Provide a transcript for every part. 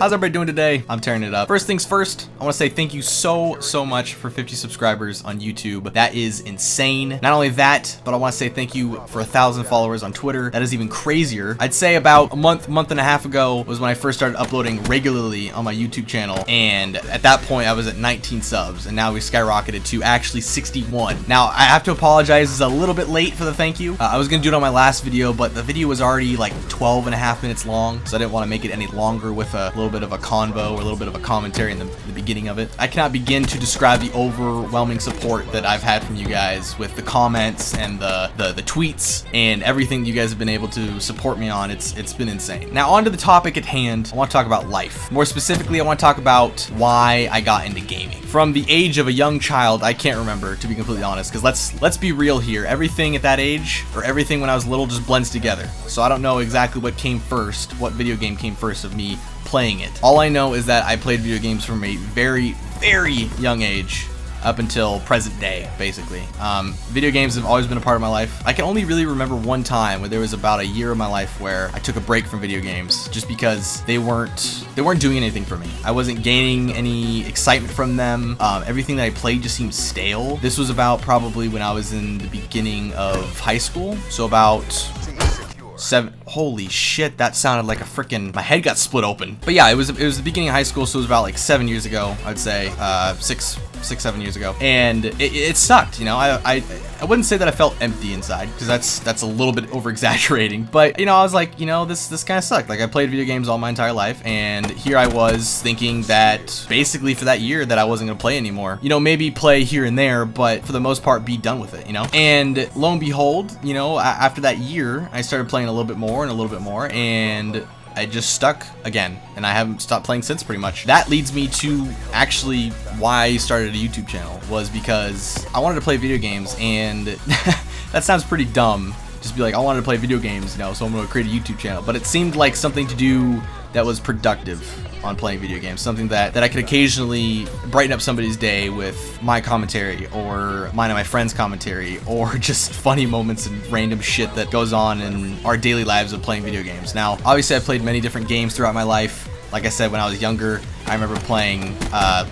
How's everybody doing today? I'm tearing it up. First things first, I want to say thank you so much for 50 subscribers on YouTube. That is insane. Not only that, but I want to say thank you for 1,000 followers on Twitter. That is even crazier. I'd say about a month and a half ago was when I first started uploading regularly on my YouTube channel, and at that point I was at 19 subs, and now we skyrocketed to actually 61. Now I have to apologize, it's a little bit late for the thank you. I was gonna do it on my last video, but the video was already like 12 and a half minutes long, so I didn't want to make it any longer with a little bit of a convo or a little bit of a commentary in the beginning of it. I cannot begin to describe the overwhelming support that I've had from you guys with the comments and the tweets and everything you guys have been able to support me on. It's been insane. Now on to the topic at hand. I want to talk about life. More specifically, I want to talk about why I got into gaming. From the age of a young child, I can't remember, to be completely honest, because let's be real here. Everything at that age, or everything when I was little, just blends together. So I don't know exactly what came first, what video game came first of me playing it. All I know is that I played video games from a very young age up until present day, basically. Video games have always been a part of my life. I can only really remember one time where there was about a year of my life where I took a break from video games just because they weren't doing anything for me. I wasn't gaining any excitement from them. Everything that I played just seemed stale. This was about probably when I was in the beginning of high school, so about 7. Holy shit, that sounded like a freaking, my head got split open. But yeah, it was the beginning of high school, so it was about like 7 years ago, I'd say, 7 years ago, and it sucked. You know, I wouldn't say that I felt empty inside, because that's a little bit over exaggerating, but you know, I was like, you know, this kind of sucked. Like, I played video games all my entire life, and here I was thinking that basically for that year that I wasn't gonna play anymore. You know, maybe play here and there, but for the most part be done with it, you know. And lo and behold, you know, after that year I started playing a little bit more and a little bit more, and I just stuck again, and I haven't stopped playing since, pretty much. That leads me to actually why I started a YouTube channel, was because I wanted to play video games, and that sounds pretty dumb, just be like, I wanted to play video games, you know, so I'm gonna create a YouTube channel, but it seemed like something to do that was productive on playing video games, something that I could occasionally brighten up somebody's day with my commentary, or mine and my friends' commentary, or just funny moments and random shit that goes on in our daily lives of playing video games. Now, obviously I've played many different games throughout my life. Like I said, when I was younger, I remember playing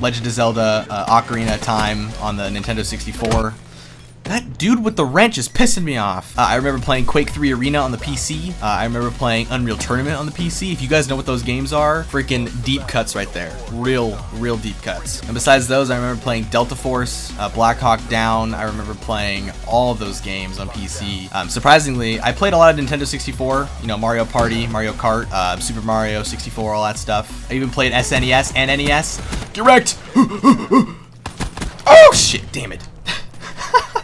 Legend of Zelda Ocarina of Time on the Nintendo 64. That dude with the wrench is pissing me off. I remember playing Quake 3 Arena on the PC. I remember playing Unreal Tournament on the PC. If you guys know what those games are, freaking deep cuts right there. Real deep cuts. And besides those, I remember playing Delta Force, Black Hawk Down. I remember playing all of those games on PC. Surprisingly, I played a lot of Nintendo 64, you know, Mario Party, Mario Kart, Super Mario 64, all that stuff. I even played SNES and NES. Direct! Oh shit, damn it.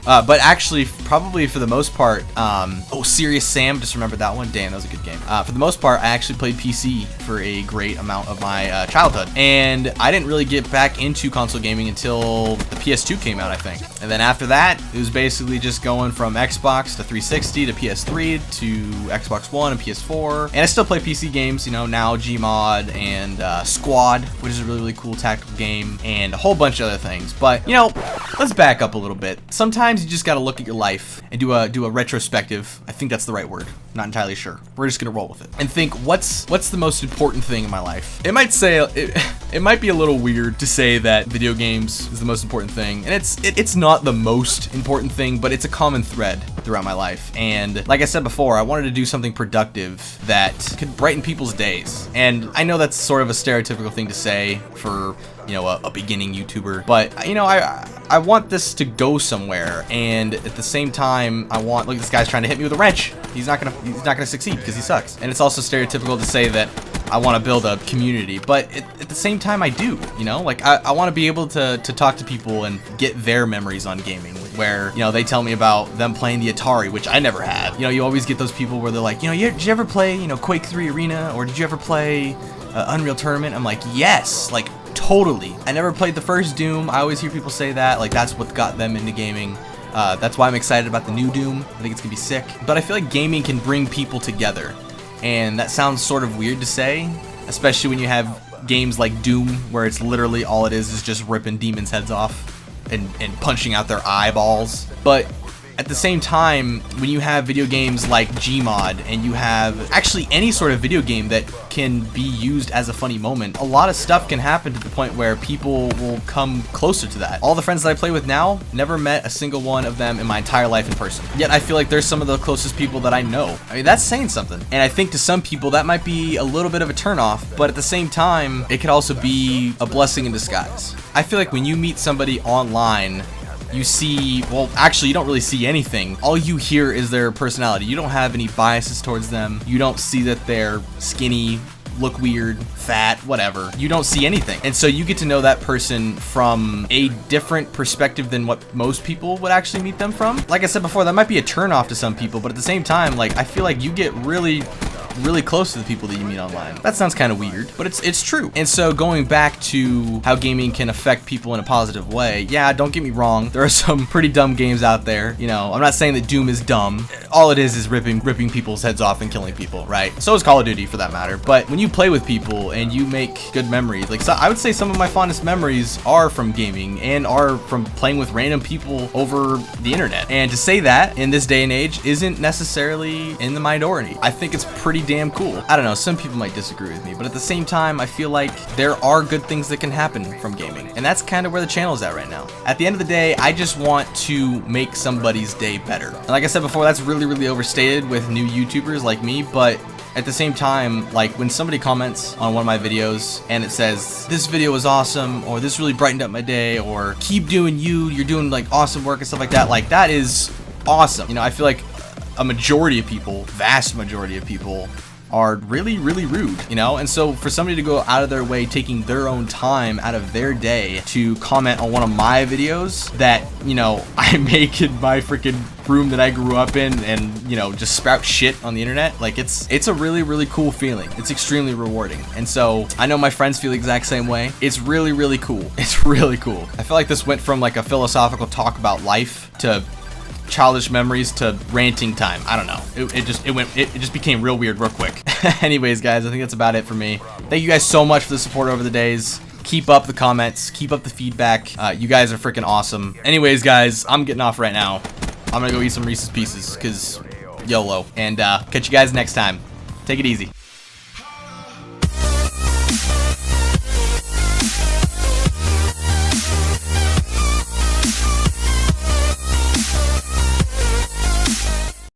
But actually, probably for the most part, oh, Serious Sam, just remembered that one. Damn, that was a good game. For the most part, I actually played PC for a great amount of my childhood, and I didn't really get back into console gaming until the PS2 came out, I think. And then after that, it was basically just going from Xbox to 360 to PS3 to Xbox One and PS4. And I still play PC games, you know, now Gmod and Squad, which is a really cool tactical game, and a whole bunch of other things. But, you know, let's back up a little bit. Sometimes you just gotta look at your life and do a retrospective. I think that's the right word. Not entirely sure. We're just gonna roll with it and think, what's the most important thing in my life? It might be a little weird to say that video games is the most important thing, and it's not the most important thing, but it's a common thread throughout my life. And like I said before, I wanted to do something productive that could brighten people's days. And I know that's sort of a stereotypical thing to say for, you know, a beginning YouTuber, but you know, I want this to go somewhere, and at the same time, I want, look, this guy's trying to hit me with a wrench. He's not gonna succeed because he sucks. And it's also stereotypical to say that I want to build a community, but at the same time I do, you know, like I want to be able to talk to people and get their memories on gaming, where, you know, they tell me about them playing the Atari, which I never had. You know, you always get those people where they're like, you know, did you ever play, you know, Quake 3 Arena, or did you ever play Unreal Tournament? I'm like, yes, like totally. I never played the first Doom. I always hear people say that, like that's what got them into gaming. That's why I'm excited about the new Doom. I think it's gonna be sick. But I feel like gaming can bring people together. And that sounds sort of weird to say, especially when you have games like Doom, where it's literally all it is just ripping demons' heads off and punching out their eyeballs. But at the same time, when you have video games like Gmod, and you have actually any sort of video game that can be used as a funny moment, a lot of stuff can happen to the point where people will come closer to that. All the friends that I play with now, never met a single one of them in my entire life in person. Yet I feel like they're some of the closest people that I know. I mean, that's saying something. And I think to some people that might be a little bit of a turnoff, but at the same time, it could also be a blessing in disguise. I feel like when you meet somebody online, you see, well, actually, you don't really see anything. All you hear is their personality. You don't have any biases towards them. You don't see that they're skinny, look weird, fat, whatever. You don't see anything. And so you get to know that person from a different perspective than what most people would actually meet them from. Like I said before, that might be a turnoff to some people, but at the same time, like, I feel like you get really close to the people that you meet online. That sounds kind of weird, but it's true. And so going back to how gaming can affect people in a positive way, yeah, don't get me wrong, there are some pretty dumb games out there. You know, I'm not saying that Doom is dumb. All it is ripping people's heads off and killing people, right? So is Call of Duty for that matter. But when you play with people and you make good memories, like, so I would say some of my fondest memories are from gaming and are from playing with random people over the internet. And to say that in this day and age isn't necessarily in the minority. I think it's pretty damn cool. I don't know, some people might disagree with me, but at the same time, I feel like there are good things that can happen from gaming, and that's kind of where the channel is at right now. At the end of the day, I just want to make somebody's day better. And like I said before, that's really overstated with new YouTubers like me, but at the same time, like when somebody comments on one of my videos and it says, this video was awesome, or this really brightened up my day, or keep doing you're doing like awesome work and stuff like that is awesome. You know, I feel like a majority of people, vast majority of people, are really rude, you know? And so for somebody to go out of their way, taking their own time out of their day to comment on one of my videos that, you know, I make in my freaking room that I grew up in, and, you know, just sprout shit on the internet, like, it's a really cool feeling. It's extremely rewarding. And so I know my friends feel the exact same way. It's really cool. It's really cool. I feel like this went from like a philosophical talk about life to childish memories to ranting time. I don't know. It just became real weird real quick. Anyways, guys, I think that's about it for me. Thank you guys so much for the support over the days. Keep up the comments, keep up the feedback. You guys are freaking awesome. Anyways, guys, I'm getting off right now. I'm gonna go eat some Reese's Pieces because YOLO, and catch you guys next time. Take it easy.